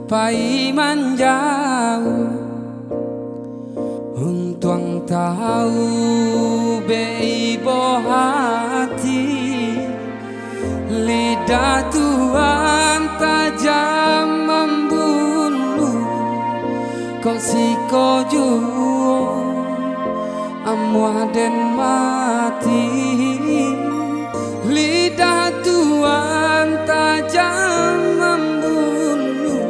pai manjau untuang tahu beibo hati lidah Tuhan tajam membunuh kau siko juo amuah dan mati lidah Tuhan tajam membunuh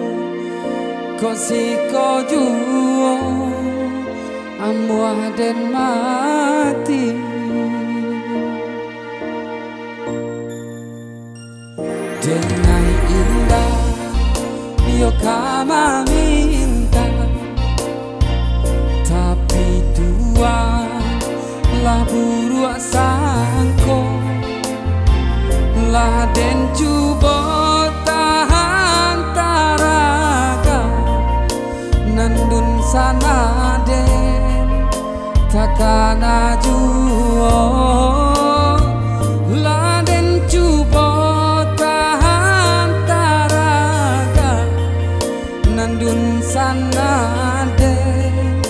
kau siko juo amuah dan mati denai indah yo kama minta tapi Tuhan lah buruk sangko lah den cuba tahan taraga nandun sana den takkan ajuo lah den cuba tahan taraga nandun sana den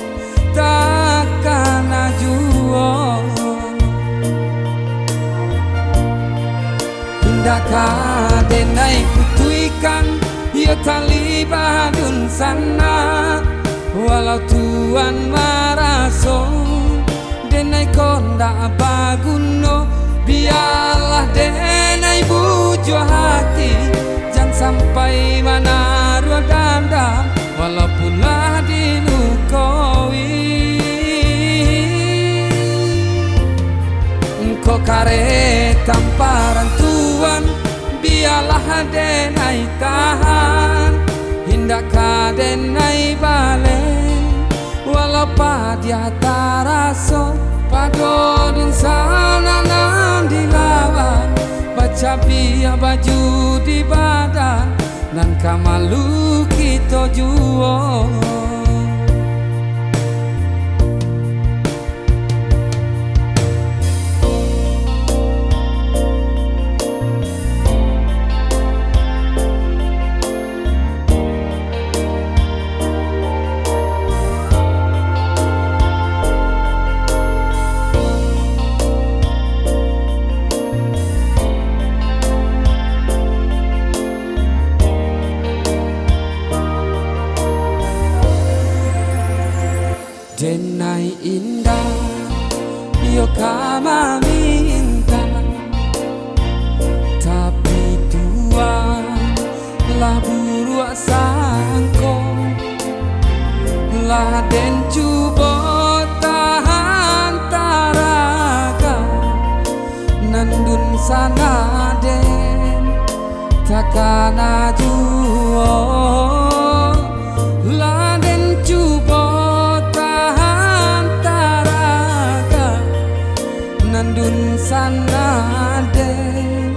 takkan ajuo indahkah denai putuikan ya tali badun sana walau Tuhan maraso denai konda baguno biarlah denai bujo hati jangan sampai mana ruang dendam walaupun lah dilukoi engkau kare tamparan Tuhan biarlah denai tahan indahkah denai balik walau pada taraso padodun sana nan dilawan baca biar baju di badan nan kamalu kita juo denai indah yo kama minta tapi Tuhan lah buruk sangko lah den cuba tahan taraga nandun sana den takkan ajuo lah den cuba nandun sana den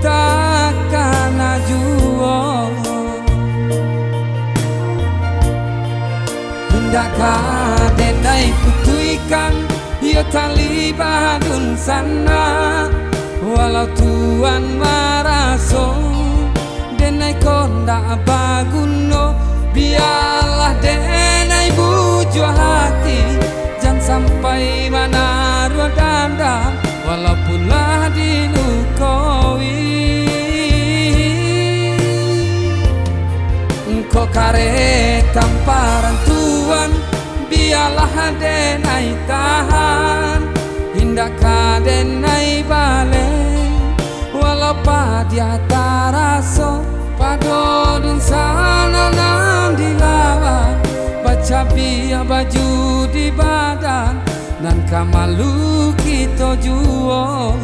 takkan ajuo indahkah denai putuikan ya tali badun sana walau Tuhan maraso denai konda baguno biarlah denai bujo hati jangan sampai mana ruang dendam walaupun lah dilukoi engkau kare tamparan Tuhan biarlah denai tahan indahkah denai balik walau pada taraso padodun sana nan dilawan baca biar baju di badan dan kamalu kita juo